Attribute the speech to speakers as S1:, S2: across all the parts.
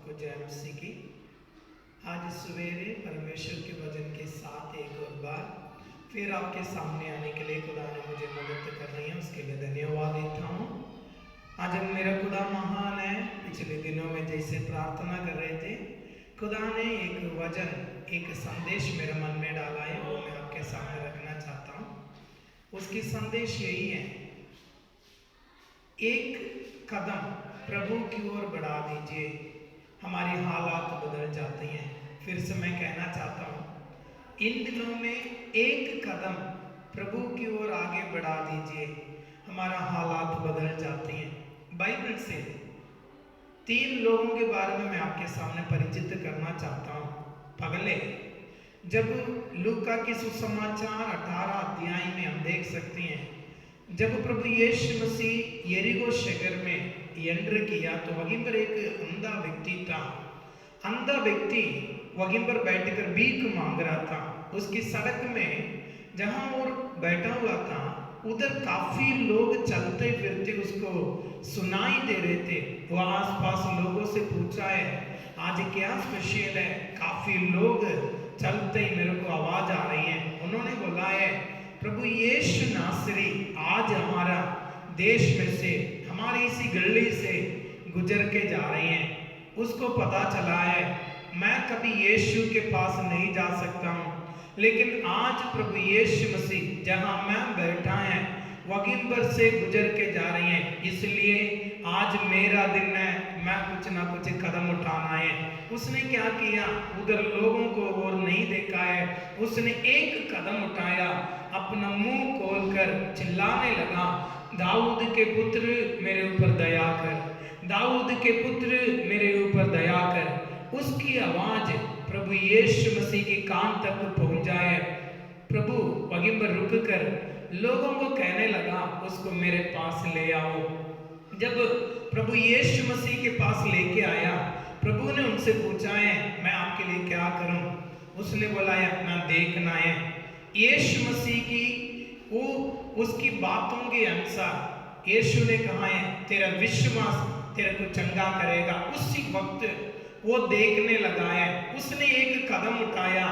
S1: सबको जय मसीह की। आज सवेरे परमेश्वर के वचन के साथ एक और बार फिर आपके सामने आने के लिए खुदा ने मुझे मदद कर रही है, उसके लिए धन्यवाद देता हूँ। आज मेरा खुदा महान है। पिछले दिनों में जैसे प्रार्थना कर रहे थे, खुदा ने एक वचन, एक संदेश मेरे मन में डाला है, वो मैं आपके सामने रखना चाहता हूँ। उसकी संदेश यही है, एक कदम प्रभु की ओर बढ़ा दीजिए, हमारे हालात बदल जाते हैं। फिर से मैं कहना चाहता हूँ, इन दिनों में एक कदम प्रभु की ओर आगे बढ़ा दीजिए, हमारा हालात बदल जाते हैं। बाइबल से 3 लोगों के बारे में मैं आपके सामने परिचित करना चाहता हूँ। पहले, जब लूका की सुसमाचार 18 अध्याय में हम देख सकते हैं, जब प्रभु यीशु मसीह यरीहो शहर में एंटर किया तो वहीं पर एक अंधा व्यक्ति था। अंधा व्यक्ति वहीं पर बैठकर भीख मांग रहा था। उसकी सड़क में जहां वो बैठा हुआ था, उधर काफी लोग चलते फिरते उसको सुनाई दे रहे थे। वो आसपास लोगों से पूछा है, आज क्या स्पेशल है? काफी लोग चलते ही मेरे को आवाज आ रही है। उन्होंने बोला है, प्रभु यीशु नासरी आज हमारा देश में से, हमारी इसी गली से गुजर के जा रहे हैं। उसको पता चला है, मैं कभी यीशु के पास नहीं जा सकता हूँ, लेकिन आज प्रभु यीशु मसीह जहाँ मैं बैठा है वहीं पर से गुजर के जा रही हैं, इसलिए आज मेरा दिन है, मैं कुछ ना कुछ कदम उठाना है। उसने क्या किया? उधर लोगों को और नहीं देखा है, उसने एक कदम उठाया, अपना मुंह खोलकर चिल्लाने लगा, दाऊद के पुत्र मेरे ऊपर दया कर, दाऊद के पुत्र मेरे ऊपर दया कर। उसकी आवाज प्रभु यीशु मसीह के कान तक पहुंच जाए। प्रभु वहीं पर रुक कर लोगों को कहने लगा, उसको मेरे पास ले आओ। जब प्रभु यीशु मसीह के पास लेके आया, प्रभु ने उनसे पूछा है, मैं आपके लिए क्या करूं? उसने बोला है, अपना देखना है। यीशु मसीह की उसकी बातों के अनुसार यीशु ने कहा है, तेरा विश्वास तेरे को चंगा करेगा। उसी वक्त वो देखने लगा है। उसने एक कदम उठाया,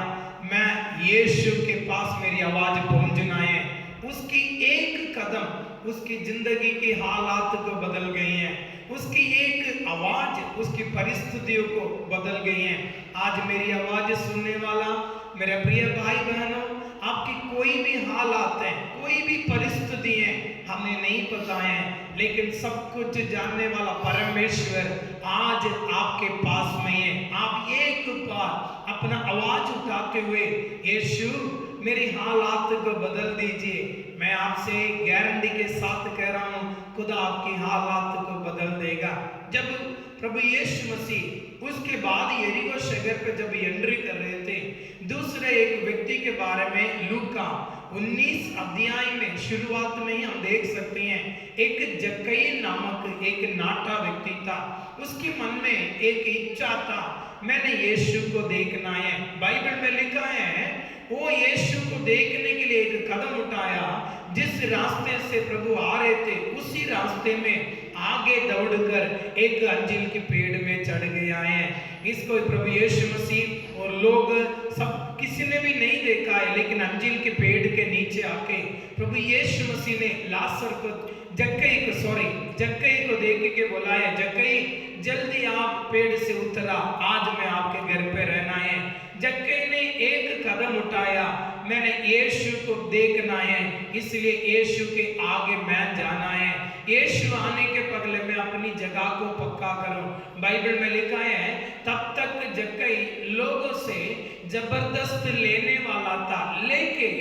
S1: मैं यीशु के पास मेरी आवाज पहुंचना है। उसकी एक कदम उसकी जिंदगी के हालात को बदल गई हैं। उसकी एक आवाज उसकी परिस्थितियों को बदल गई हैं। आज मेरी आवाज सुनने वाला मेरे प्रिय भाई बहनों, आपकी कोई भी हालात है, कोई भी परिस्थिति है, हमें नहीं पता है, लेकिन सब कुछ जानने वाला परमेश्वर आज आपके पास में है। आप एक बार अपना आवाज उठाते हुए, यीशु मेरी हालात को बदल दीजिए। मैं आपसे गारंटी के साथ कह रहा हूं, खुदा आपकी हालात को बदल देगा। जब प्रभु यीशु मसीह उसके बाद यरीहो शहर पे जब एंट्री कर रहे थे, दूसरे एक व्यक्ति के बारे में लूका 19 अध्याय में शुरुआत में ही हम देख सकते हैं, एक जक्कई नामक एक नाटा व्यक्ति था। उसके मन में एक इच्छा था, मैंने यीशु को देखना है। बाइबल में लिखा है, वो यीशु को देखने के लिए एक कदम उठाया। जिस रास्ते से प्रभु आ रहे थे, उसी रास्ते में आगे दौड़कर एक अंजीर के पेड़ में चढ़ गया है। इसको प्रभु यीशु मसीह और लोग सब किसी ने भी नहीं देखा है, लेकिन अंजीर के पेड़ के नीचे आके प्रभु यीशु मसीह ने लासर को, जक्कई को देख के बोला है, जक्कई जल्दी आप पेड़ से उतरा, आज मैं आपके घर पे रहना है। जक्कई ने एक कदम उठाया, मैंने यीशु को देखना है, इसलिए यीशु के आगे मैं जाना है। यीशु आने के पहले मैं अपनी जगह को पक्का करूं। बाइबल में लिखा है, तब तक जक्कई लोगों से जबरदस्त लेने वाला था, लेके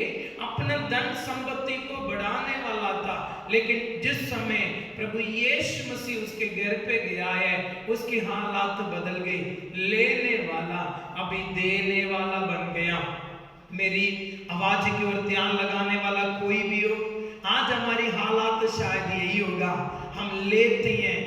S1: अपना धन संपत्ति को बढ़ाने वाला था। लेकिन जिस समय प्रभु यीशु मसीह उसके घर पे गया है, उसकी हालात बदल गई। लेने वाला अभी देने वाला बन गया। मेरी आवाज की ओर ध्यान लगाने वाला कोई भी हो, आज हमारी हालात शायद यही होगा, हम लेते हैं,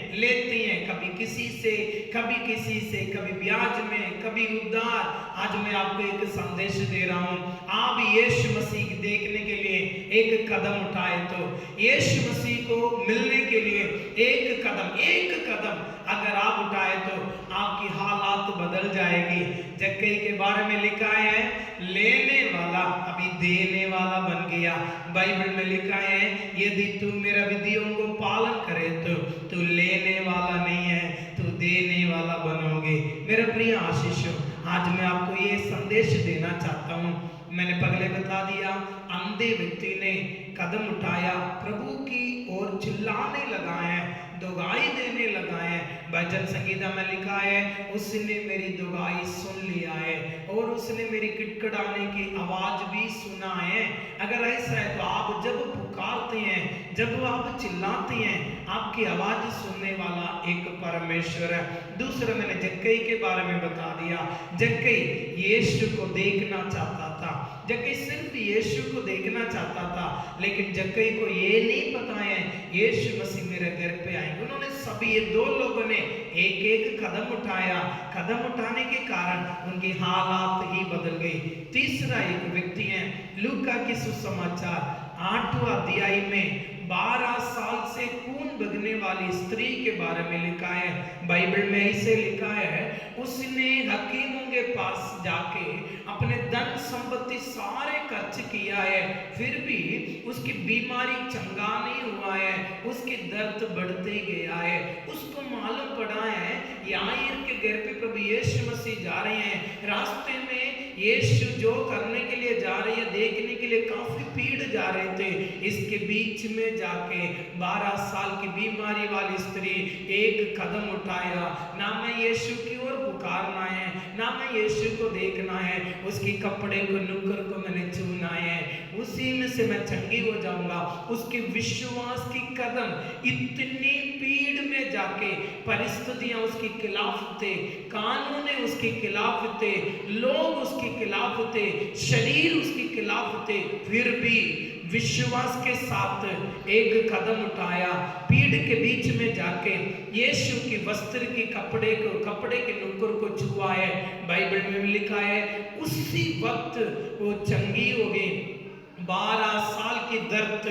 S1: कभी किसी से, कभी किसी से, कभी ब्याज में, कभी उधार। आज मैं आपको एक संदेश दे रहा हूं, आप यीशु मसीह देखने के लिए एक कदम उठाए तो, यीशु मसीह को मिलने के लिए एक कदम अगर आप उठाए तो आपकी हालात बदल जाएगी। जक्कई के बारे में लिखा है लेने वाला अभी देने वाला बन गया। बाइबल में लिखा है यदि तू मेरा विधियों को पालन करे तो तू लेने वाला नहीं है, तू देने वाला बनोगे। मेरा प्रिय आशीषों, आज मैं आपको ये संदेश देना चाहता हूँ। मैंने पहले बता दिया, अंधे व्यक्ति ने कदम उठाया, प्रभु की ओर चिल्लाने लगा है, दुहाई देने लगा है। भजन संगीता में लिखा है उसने मेरी दुहाई सुन लिया है और उसने मेरी किटकिटाने की आवाज भी सुना है। अगर ऐसा है तो आप जब पुकारते हैं, जब आप चिल्लाते हैं, आपकी आवाज सुनने वाला एक परमेश्वर है। दूसरा मैंने जक्कई के बारे में बता दिया। जक्कई यीशु को देखना चाहता था, जक्कई सिर्फ यीशु को देखना चाहता था, लेकिन जक्कई को ये नहीं पता है यीशु मसीह मेरे घर पे आएंगे। उन्होंने सभी ये दो लोगों ने एक एक कदम उठाया, कदम उठाने के कारण उनकी हालात ही बदल गई। तीसरा एक व्यक्ति है लूका की सुसमाचार 8वां अध्याय में 12 साल से खून बगने वाली स्त्री के बारे में लिखा है। बाइबल में ऐसे लिखा है उसने हकीमों के पास जाके अपने धन संपत्ति सारे खर्च किया है, फिर भी उसकी बीमारी चंगा नहीं हुआ है, उसके दर्द बढ़ते गया है। उसको मालूम पड़ा है याईर के घर पे प्रभु यीशु मसीह जा रहे हैं, रास्ते में यीशु जो करने के लिए जा रहे हैं देखने के लिए काफी भीड़ जा रहे थे। इसके बीच में जाके 12 साल की बीमारी वाली स्त्री एक कदम उठाया, ना मैं यीशु की ओर पुकारना है, ना मैं यीशु को देखना है, उसके कपड़े को नुक्कड़ को मैंने छूना है, उसी में से मैं चंगी हो जाऊंगा। उसके विश्वास की कदम इतनी भीड़ में जाके परिस्थितियां उसके खिलाफ थे, कानून उसके खिलाफ थे, लोग उसके खिलाफ थे, शरीर उसके खिलाफ थे, फिर भी विश्वास के साथ एक कदम उठाया, भीड़ के बीच में जाके यीशु की वस्त्र के कपड़े के नुक्कड़ को छुआ है। बाइबल में लिखा है उसी वक्त वो चंगी हो गई। 12 साल की दर्द,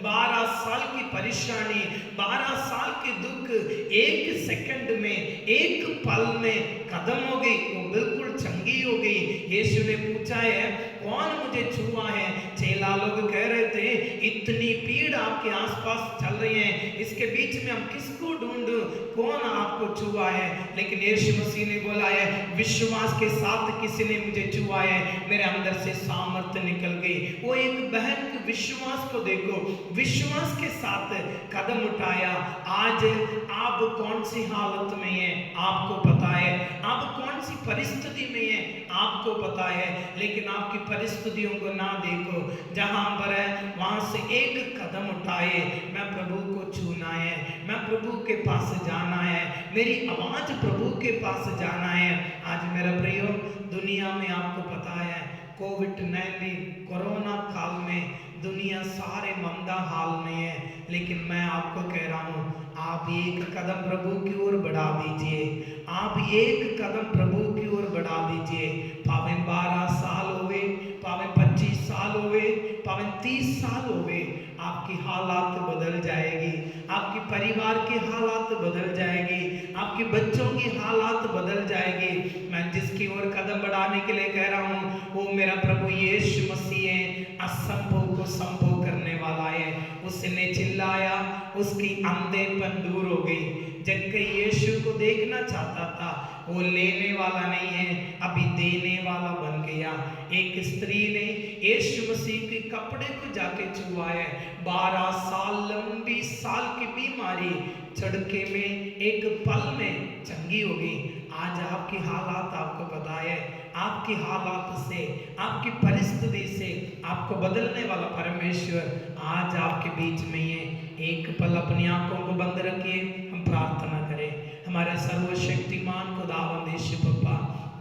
S1: 12 साल की परेशानी, 12 साल के दुख एक सेकंड में, एक पल में खत्म हो गई, वो बिल्कुल चंगी हो गई। यीशु ने पूछा है कौन मुझे छुआ है? चेला लोग कह रहे थे इतनी भीड़ आपके आसपास चल रही है, इसके बीच में हम किसको ढूंढूं, कौन आपको छुआ है? लेकिन यीशु मसीह ने बोला है विश्वास के साथ किसी ने मुझे छुआ है, मेरे अंदर से सामर्थ्य निकल गई। वो एक बहन के विश्वास को देखो, विश्वास के साथ कदम उठाया। आज आप कौन सी हालत में हैं आपको पता है, आप कौन सी परिस्थिति में हैं आपको पता है, लेकिन आपकी परिस्थितियों को ना देखो, जहां पर है वहां से एक कदम उठाए, मैं प्रभु को छूना है, मैं प्रभु के पास जाना है, मेरी आवाज प्रभु के पास जाना है। आज मेरा प्रियो, दुनिया में आपको पता है कोविड-19 कोरोना काल में दुनिया सारे मंदा हाल में है, लेकिन मैं आपको कह रहा हूं आप एक कदम प्रभु की ओर बढ़ा दीजिए, आप एक कदम प्रभु की ओर बढ़ा दीजिए। भावे 12 साल होवे, भावे 25 साल होवे, भावे 30 साल होवे, आपकी हालात बदल जाएगी, आपके परिवार की हालात बदल जाएगी, आपके बच्चों की हालात बदल जाएगी। मैं जिसकी ओर कदम बढ़ाने के लिए कह रहा हूं वो मेरा प्रभु यीशु मसीह है, असंभव को संभव करने वाला है। उसने चिल्लाया, उसकी अंधेपन दूर हो गई। जक्कई यीशु को देखना चाहता था, वो लेने वाला नहीं है, अभी देने वाला बन गया। एक स्त्री ने यीशु मसीह के कपड़े को जाके छुआ है, 12 साल लंबी साल की बीमारी झटके में एक पल में चंगी हो गई। आज आपकी हालात आपको पता है, आपकी हालात से, आपकी परिस्थिति से आपको बदलने वाला परमेश्वर आज आपके बीच में है। एक पल अपनी आंखों को बंद रखिए, हम प्रार्थना करें। हमारे सर्वशक्तिमान खुदावंद यीशु पप्पा,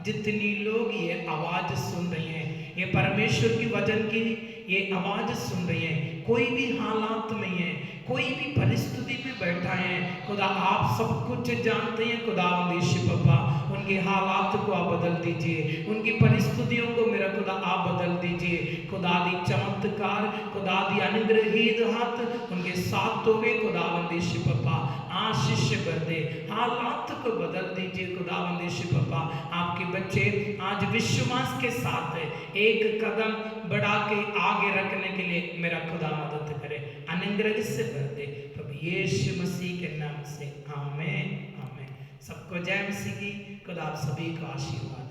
S1: जितनी लोग ये आवाज सुन रही हैं, ये परमेश्वर की वचन की ये आवाज सुन रही हैं, कोई भी हालात में है, कोई भी परिस्थिति में बैठा है, खुदा आप सब कुछ जानते हैं। खुदावंद यीशु पप्पा, उनकी उनके हालात को आप बदल दीजिए, उनकी परिस्थितियों को मेरा खुदा आप बदल दीजिए। खुदा दी चमत्कार, खुदा दी अनुग्रहीत हाथ उनके साथ होवे। खुदावंद पापा आशीष कर दे, हालात को बदल दीजिए। खुदावंद पापा आपके बच्चे आज विश्वास के साथ एक कदम बढ़ा के आगे रखने के लिए मेरा खुदा मदद करे, अनुग्रह से भर दे, प्रभु यीशु मसीह के नाम से आमीन आमीन। सबको जय मसीह की। खुदा आप सभी को आशीर्वाद।